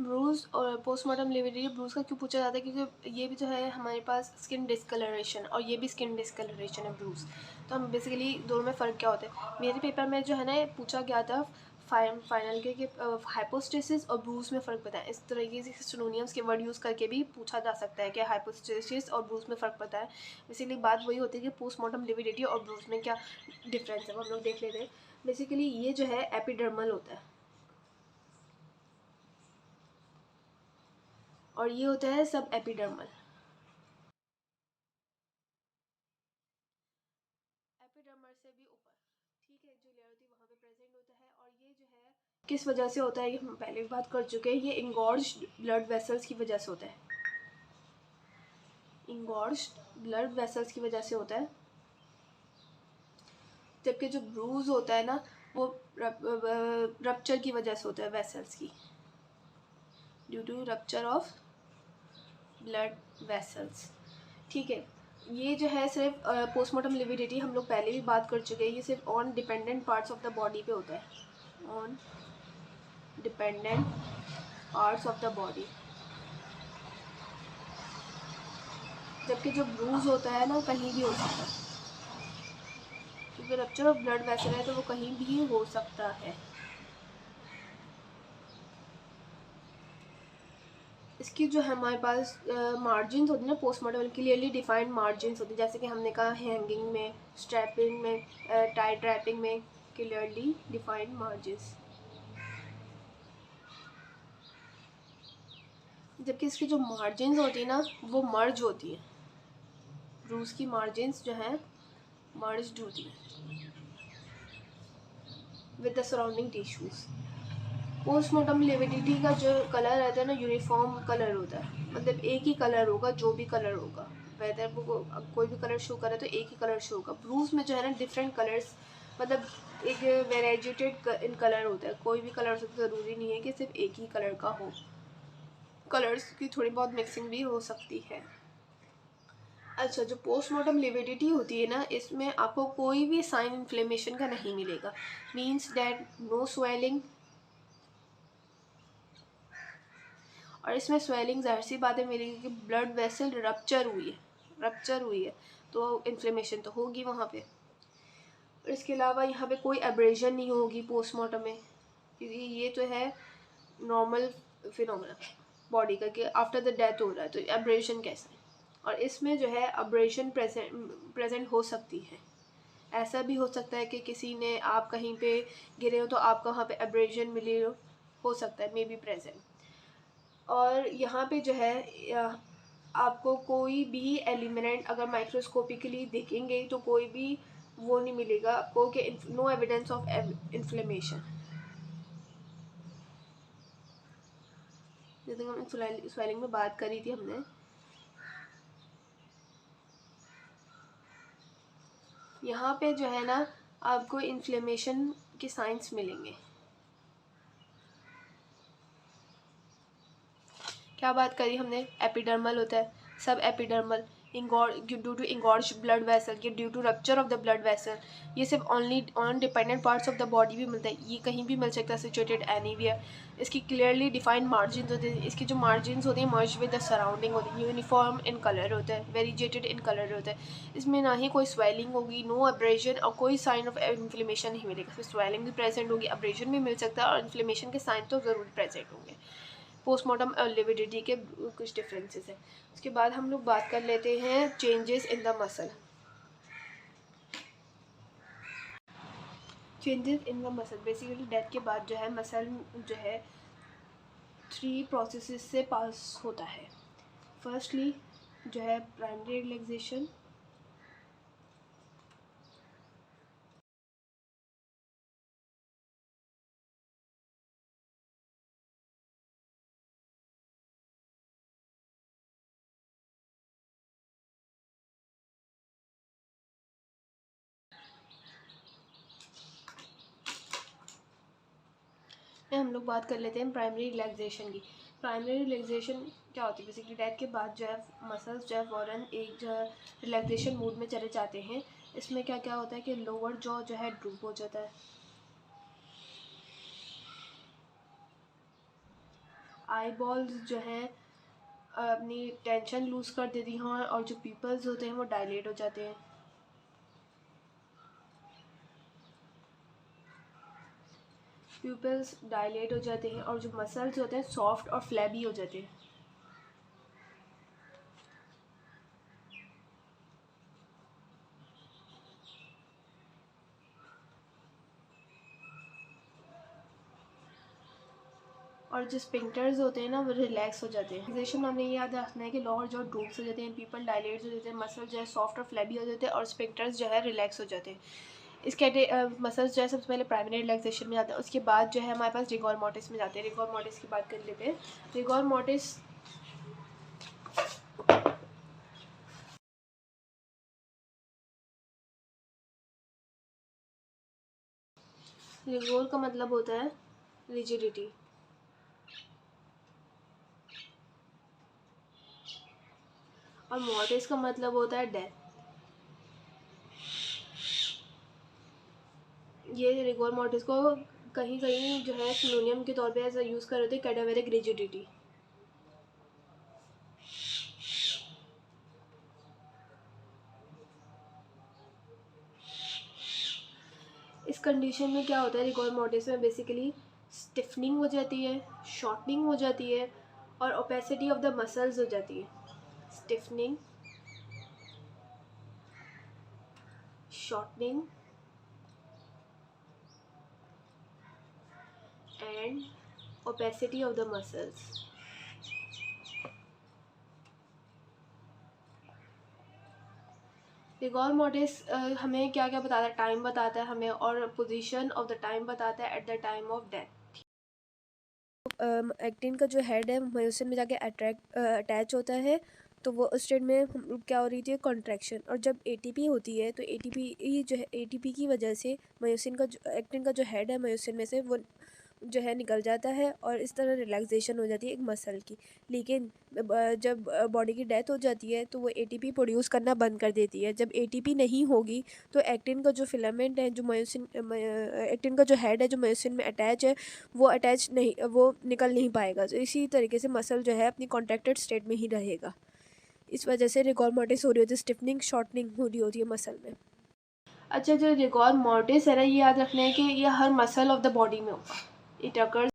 Bruges और postmortem lividity Bruges का क्यों पूछा जाता है, क्योंकि ये भी जो है हमारे पास स्किन डिस्कलरेशन और ये भी स्किन डिस्कलरेशन है ब्रूज। तो हम बेसिकली दोनों में फ़र्क क्या होता है। मेरे पेपर में जो है ना पूछा गया था फाइनल के हाइपोस्टेसिस और ब्रूज में फ़र्क बताएं। इस तरीके से सिनोनिम्स के वर्ड यूज़ करके भी पूछा जा सकता है कि हाइपोस्टेसिस और ब्रूज में फ़र्क बताएं। बेसिकली बात वही होती है कि पोस्टमार्टम लिविडिटी और ब्रूज में क्या डिफरेंस है वो हम लोग देख लेते हैं। बेसिकली ये जो है एपिडर्मल होता है और ये होता है सब एपिडर्मल। एपिडर्मल से भी ऊपर, ठीक है, जो लेयर होती है वहाँ पे प्रेजेंट होता है। और ये जो है किस वजह से होता है, ये हम पहले भी बात कर चुके हैं, ये इंगॉर्ज्ड ब्लड वेसल्स की वजह से होता है। इंगॉर्ज्ड ब्लड वेसल्स की वजह से होता है। जबकि जो ब्रूज होता है ना वो रप्चर की वजह से होता है वेसल्स की, due to rupture of blood vessels. ठीक है, ये जो है सिर्फ पोस्टमार्टम लिविडिटी हम लोग पहले भी बात कर चुके हैं, ये सिर्फ on dependent parts of the body पे होता है, on dependent parts of the body. जबकि जो ब्रूज होता है ना कहीं भी हो सकता है, क्योंकि रप्चर ऑफ ब्लड वेसल है तो वो कहीं भी हो सकता है। इसकी जो है हमारे पास मार्जिन होती है ना पोस्टमार्टम क्लियरली डिफाइंड मार्जिन होती है, जैसे कि हमने कहा हैंगिंग में, स्ट्रैपिंग में, टाइट रैपिंग में क्लियरली डिफाइंड मार्जिन। जबकि इसकी जो मार्जिन होती है ना वो मर्ज होती है, ब्रूज की मार्जिन जो है मर्ज होती है with the surrounding tissues. Postmortem lividity का जो कलर रहता है ना यूनिफॉर्म कलर होता है, मतलब एक ही कलर होगा, जो भी कलर होगा, वेदर वो कोई भी कलर शो करे तो एक ही कलर शो होगा। ब्रूज में जो है ना डिफरेंट कलर्स, मतलब एक वेराइजेटेड इन कलर होता है, कोई भी कलर से ज़रूरी नहीं है कि सिर्फ एक ही कलर का हो, कलर्स की थोड़ी बहुत मिक्सिंग भी हो सकती है। अच्छा, जो पोस्टमार्टम लिविडिटी होती है ना इसमें आपको कोई भी साइन इन्फ्लेमेशन का नहीं मिलेगा, मीन्स डैट नो स्वेलिंग। और इसमें स्वेलिंग ज़ाहिर सी बात है मिलेगी कि ब्लड वेसल रप्चर हुई है तो इन्फ्लेमेशन तो होगी वहाँ पे। और इसके अलावा यहाँ पे कोई एब्रेजन नहीं होगी पोस्टमार्टम में, क्योंकि ये तो है नॉर्मल फिनोमेना बॉडी का कि आफ्टर द डेथ हो रहा है तो एब्रेजन कैसा है। और इसमें जो है एब्रेजन प्रेजेंट हो सकती है, ऐसा भी हो सकता है कि किसी ने आप कहीं पे गिरे हो तो आपको वहाँ पे एब्रेजन मिले हो सकता है, मे बी प्रेजेंट। और यहाँ पे जो है आपको कोई भी एलिमेंट अगर माइक्रोस्कोपिकली देखेंगे तो कोई भी वो नहीं मिलेगा आपको कि नो एविडेंस ऑफ इन्फ्लेमेशन। जैसे हम स्वेलिंग में बात करी थी हमने, यहाँ पे जो है ना आपको इन्फ्लेमेशन के साइंस मिलेंगे। क्या बात करी हमने, एपिडर्मल होता है, subepidermal, due to engorge blood vessel, ये due to rupture of the blood vessel. ये सिर्फ only on dependent parts of the body भी मिलता है, ये कहीं भी मिल सकता है, सिचुएटेड एनीवेयर। इसकी क्लियरली डिफाइंड मार्जिन होती है, इसकी जो मार्जिन होती है मर्ज विद द सराउंडिंग होती है, यूनिफॉर्म इन कलर होता है, वेरीजेटेड इन कलर होता है। इसमें ना ही कोई स्वेलिंग होगी, नो अब्रेजन और कोई साइन ऑफ इन्फ्लेमेशन नहीं मिलेगा। इसमें स्वेलिंग भी प्रेजेंट होगी, अब्रेजन भी मिल सकता है और इन्फ्लेमेशन के साइन तो ज़रूर प्रेजेंट होंगे। पोस्टमार्टम लिविडिटी के कुछ डिफरेंसेस हैं। उसके बाद हम लोग बात कर लेते हैं changes in the muscle. Changes in the muscle basically death के बाद जो है मसल जो है 3 प्रोसेसेस से पास होता है। फर्स्टली जो है प्राइमरी रिलैक्सेशन, में हम लोग बात कर लेते हैं प्राइमरी रिलैक्सेशन की। प्राइमरी रिलैक्सेशन क्या होती है, बेसिकली डेथ के बाद जो है मसल्स जो है फ़ौरन एक जो है रिलैक्सेशन मूड में चले जाते हैं। इसमें क्या क्या होता है कि लोअर जॉ जो है ड्रूप हो जाता है, आई बॉल्स जो हैं अपनी टेंशन लूज़ कर देती हैं और जो पीपल्स होते हैं वो डायलेट हो जाते हैं। प्यूपल्स डायलेट हो जाते हैं और जो मसल्स होते हैं सॉफ्ट और फ्लैबी हो जाते हैं। और जो स्पिंक्टर्स होते हैं ना वो रिलैक्स हो जाते हैं। रिलैक्सेशन में हमने ये याद रखना है कि लोअर जॉ ड्रूप्स हो जाते हैं, पीपल डायलेट हो जाते हैं, मसल जो है सॉफ्ट और फ्लैबी हो जाते हैं और स्पिंक्टर्स जो है रिलैक्स हो जाते हैं। इसके मसल्स जो है सबसे पहले प्राइमरी रिलैक्सेशन में जाते हैं, उसके बाद जो है हमारे पास रिगोर मोर्टिस में जाते हैं। रिगोर मोर्टिस की बात कर लेते हैं। रिगोर मोर्टिस रिगोर का मतलब होता है रिजिडिटी और मोर्टिस का मतलब होता है डेथ। ये रिगोर मोर्टिस को कहीं कहीं जो है सिनोनियम के तौर पे ऐसा यूज़ कर रहे थे कैडावेरिक रिजिडिटी। इस कंडीशन में क्या होता है, रिगोर मोर्टिस में बेसिकली स्टिफनिंग हो जाती है, शॉर्टनिंग हो जाती है और ओपेसिटी ऑफ द मसल्स हो जाती है। Stiffening, shortening and opacity of the muscles. Rigor mortis हमें क्या क्या बताता है, टाइम बताता है हमें और पोजीशन ऑफ द टाइम बताता है at the time of death. Actin का जो हेड है मायोसिन में जाके अटैच होता है, तो वो उस स्टेट में क्या हो रही थी, कॉन्ट्रैक्शन। और जब एटीपी होती है तो एटीपी जो है, एटीपी की वजह से मायोसिन का जो एक्टिन का जो हेड है मायोसिन में से वो जो है निकल जाता है और इस तरह रिलैक्सेशन हो जाती है एक मसल की। लेकिन जब बॉडी की डेथ हो जाती है तो वो एटीपी प्रोड्यूस करना बंद कर देती है। जब एटीपी नहीं होगी तो एक्टिन का जो फिलामेंट है, जो मायोसिन एक्टिन का जो हेड है जो मायोसिन में अटैच है, वो अटैच नहीं, वो निकल नहीं पाएगा। तो इसी तरीके से मसल जो है अपनी कॉन्ट्रैक्टेड स्टेट में ही रहेगा। इस वजह से रिगोर मोर्टिस हो रही होती है, स्टिफनिंग शॉर्टनिंग हो रही होती है मसल में। अच्छा, जो रिगोर मोर्टिस है ना, ये याद रखना है कि ये हर मसल ऑफ द बॉडी में होगा। इट अकर्स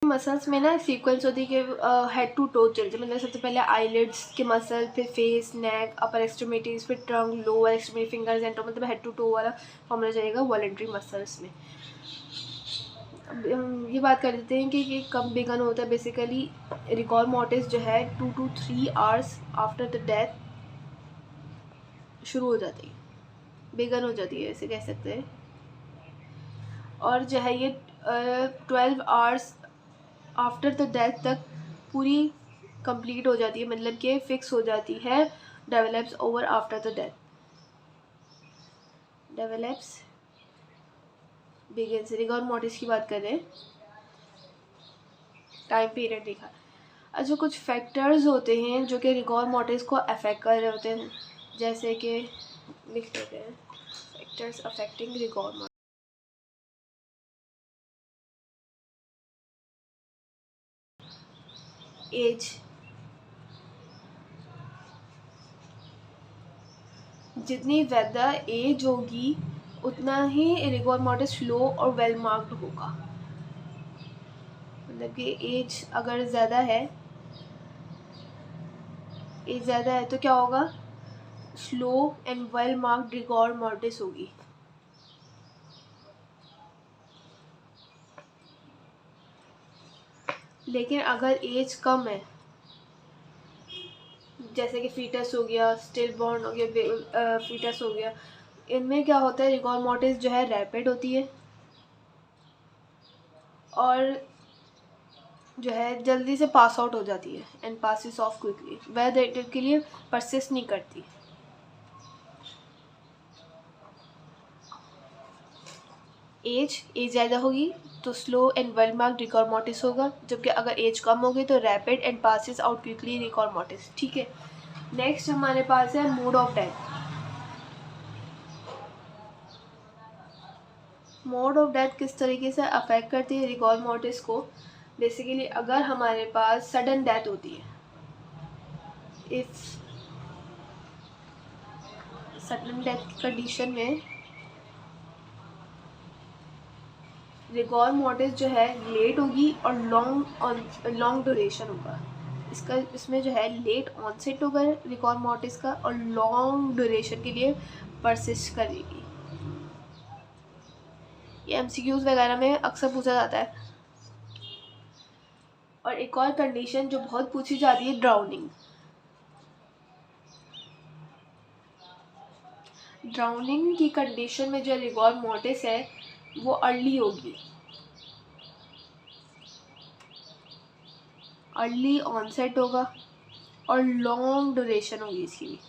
मसल्स में ना सीक्वेंस होती है कि हेड टू टो चलते, मतलब सबसे पहले आईलिड्स के मसल, फिर फेस, नेक, अपर एक्सट्रीमिटीज़, फिर trunk, lower extremity, fingers and toe, मतलब हेड टू टो वाला फॉर्मूला जाएगा वॉलंटरी मसल्स में। अब हम ये बात कर लेते हैं कि ये कब बिगन होता है। बेसिकली रिगोर मोर्टिस जो है 2 to 3 hours after the death शुरू हो जाती है, बिगन हो जाती है, ऐसे कह सकते हैं। और जो है ये 12 आवर्स आफ्टर द डेथ तक पूरी कंप्लीट हो जाती है, मतलब कि फिक्स हो जाती है। Develops over after the death, develops begins. Rigor mortis की बात कर रहे हैं, टाइम पीरियड देखा। अच्छा, कुछ फैक्टर्स होते हैं जो कि रिगोर मोर्टिस को अफेक्ट कर रहे होते हैं, जैसे कि लिख लेते हैं factors affecting rigor mortis. As, जितनी ज़्यादा एज होगी उतना ही रिगोर मोर्टिस स्लो और वेल मार्क्ड होगा। मतलब कि एज अगर ज़्यादा है, एज ज़्यादा है तो क्या होगा, slow and well marked rigor mortis होगी। लेकिन अगर एज कम है, जैसे कि फीटस हो गया, स्टिल बॉर्न हो गया, फीटस हो गया, इनमें क्या होता है, रिगोर मोर्टिस जो है रैपिड होती है और जो है जल्दी से पास आउट हो जाती है एंड पासिस ऑफ क्विकली, वह देर के लिए परसिस्ट नहीं करती। एज ज़्यादा होगी तो slow and well marked rigor mortis होगा, जबकि अगर एज कम होगी तो rapid and passes out quickly rigor mortis. ठीक है, नेक्स्ट हमारे पास है mode of death. Mode of death किस तरीके से अफेक्ट करती है रिगोर मोर्टिस को। बेसिकली अगर हमारे पास सडन डेथ होती है, इफ सडन डेथ की कंडीशन में रिगोर मोर्टिस जो है लेट होगी और लॉन्ग ड्यूरेशन होगा। इसमें जो है लेट ऑनसेट होगा रिगोर मोर्टिस का और लॉन्ग ड्यूरेशन के लिए परसिस्ट करेगी। ये एमसीक्यूज वगैरह में अक्सर पूछा जाता है। और एक और कंडीशन जो बहुत पूछी जाती है, ड्राउनिंग। ड्राउनिंग की कंडीशन में जो रिगोर मोर्टिस है वो अर्ली होगी, अर्ली ऑनसेट होगा और लॉन्ग ड्यूरेशन होगी इसकी भी।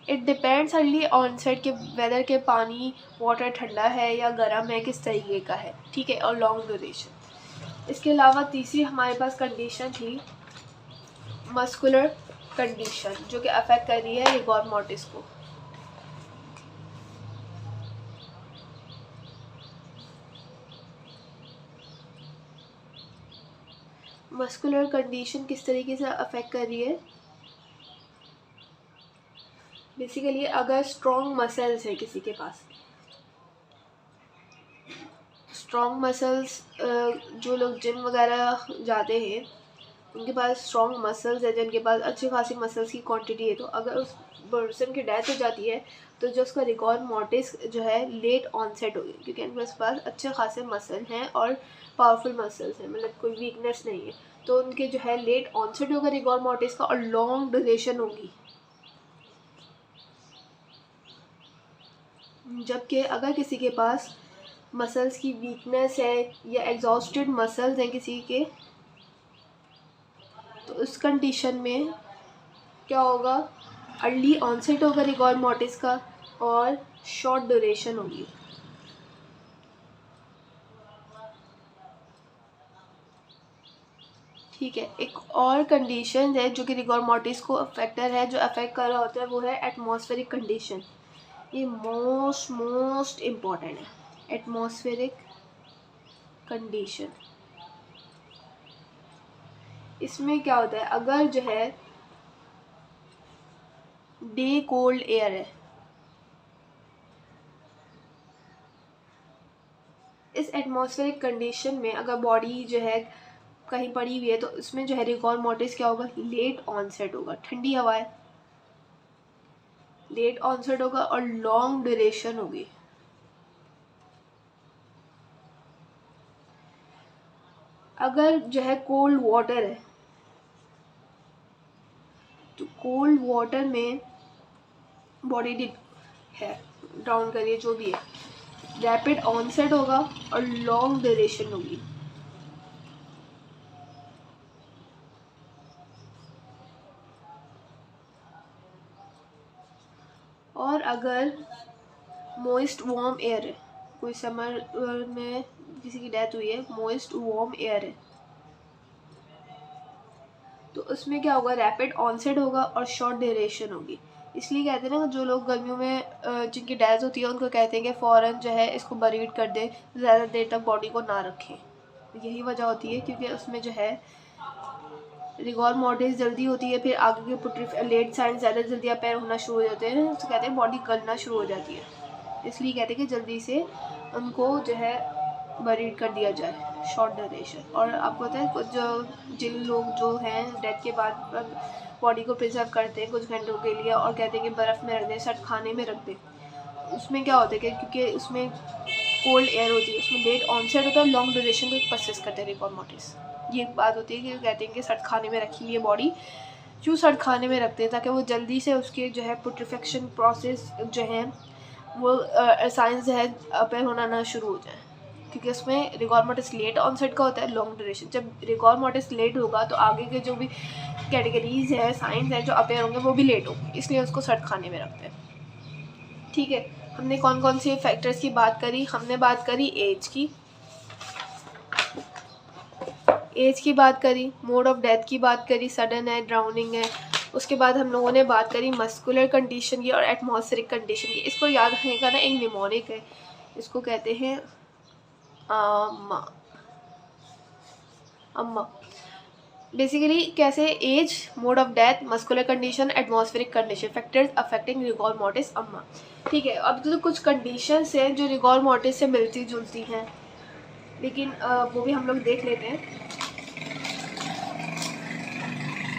इट डिपेंड्स अर्ली ऑनसेट के वेदर के पानी वाटर ठंडा है या गर्म है, किस तरीके का है, ठीक है, और लॉन्ग ड्यूरेशन। इसके अलावा तीसरी हमारे पास कंडीशन थी मस्कुलर कंडीशन, जो कि अफेक्ट कर रही है रिगोर मोर्टिस को। मस्कुलर कंडीशन किस तरीके से अफेक्ट कर रही है। बेसिकली अगर स्ट्रॉन्ग मसल्स है किसी के पास, स्ट्रॉन्ग मसल्स, जो लोग जिम वगैरह जाते हैं उनके पास स्ट्रॉन्ग मसल्स है, जिनके पास अच्छी खासी मसल्स की क्वांटिटी है, तो अगर उस पर्सन की डेथ हो जाती है तो जो उसका रिगोर मोर्टिस जो है लेट ऑनसेट होगी, क्योंकि उनके पास अच्छे खासे मसल हैं और पावरफुल मसल्स हैं, मतलब कोई वीकनेस नहीं है, तो उनके जो है लेट ऑनसेट होगा रिगोर मोर्टिस का और लॉन्ग ड्यूरेशन होगी। जबकि अगर किसी के पास मसल्स की वीकनेस है या एग्जॉस्टेड मसल्स हैं किसी के, तो उस कंडीशन में क्या होगा, अर्ली ऑनसेट होगा रिगोर मोर्टिस का और शॉर्ट ड्यूरेशन होगी। ठीक है, एक और कंडीशन है जो कि रिगोर मोर्टिस को फैक्टर है जो अफेक्ट कर रहा होता है, वो है एटमॉस्फेरिक कंडीशन। ये मोस्ट इम्पॉर्टेंट है, एटमॉस्फेरिक कंडीशन। इसमें क्या होता है, अगर जो है डे कोल्ड एयर है, इस एटमॉस्फेरिक कंडीशन में अगर बॉडी जो है कहीं पड़ी हुई है तो इसमें जो है रिगोर मोर्टिस क्या होगा, लेट ऑनसेट होगा, ठंडी हवा है, लेट ऑनसेट होगा और लॉन्ग ड्यूरेशन होगी। अगर जो है कोल्ड वाटर है तो कोल्ड वाटर में बॉडी है डाउन करिए जो भी है, रैपिड ऑनसेट होगा और लॉन्ग ड्यूरेशन होगी। और अगर मोइस्ट वार्म एयर है, कोई समर में किसी की डेथ हुई है, मोइस्ट वार्म एयर है, तो उसमें क्या होगा, रैपिड ऑनसेट होगा और शॉर्ट ड्यूरेशन होगी। इसलिए कहते हैं ना, जो लोग गर्मियों में जिनकी डेथ होती है उनको कहते हैं कि फ़ौरन जो है इसको बरीड कर दे, ज़्यादा देर तक बॉडी को ना रखें। यही वजह होती है, क्योंकि उसमें जो है रिगोर मोर्टिस जल्दी होती है, फिर आगे के पुट्री लेट साइंस ज़्यादा जल्दी अपीयर होना शुरू हो जाते हैं, तो कहते हैं बॉडी गलना शुरू हो जाती है, इसलिए कहते हैं कि जल्दी से उनको जो है बरीड कर दिया जाए, शॉर्ट ड्यूरेशन। और आपको पता है कुछ जिन लोग जो हैं डेथ के बाद बॉडी को प्रिजर्व करते हैं कुछ घंटों के लिए और कहते हैं कि बर्फ़ में रख दें, सर्द खाने में रख दें, उसमें क्या होता है कि क्योंकि उसमें कोल्ड एयर होती है, उसमें लेट ऑनसेट होता है, लॉन्ग ड्यूरेशन को परसिस्ट करते हैं रिगोर मोर्टिस। ये एक बात होती है कि कहते हैं कि सर्द खाने में रखी हुई है बॉडी, क्यों सर्द खाने में रखते हैं, ताकि वो जल्दी से उसके जो है पुट्रिफेक्शन प्रोसेस जो है वो साइंस जो है अपीयर होना ना शुरू हो जाए, क्योंकि उसमें रिगोर मोर्टिस लेट ऑनसेट का होता है, लॉन्ग ड्यूरेशन। जब रिगोर मोर्टिस लेट होगा तो आगे के जो भी कैटेगरीज है, साइंस है जो अपीयर होंगे वो भी लेट होंगे, इसलिए उसको सर्द खाने में रखते हैं। ठीक है, हमने कौन कौन से फैक्टर्स की बात करी, हमने बात करी एज की, एज की बात करी, मोड ऑफ डेथ की बात करी, सडन है, ड्राउनिंग है। उसके बाद हम लोगों ने बात करी मस्कुलर कंडीशन की और एटमॉस्फेरिक कंडीशन की। इसको याद रखने का ना, एक निमोनिक है, इसको कहते हैं अम्मा। बेसिकली कैसे, age, mode of death, muscular condition, atmospheric condition, factors affecting rigor mortis अम्मा। ठीक है, अब तो कुछ कंडीशंस हैं जो रिगोर मोर्टिस से मिलती जुलती हैं, लेकिन वो भी हम लोग देख लेते हैं।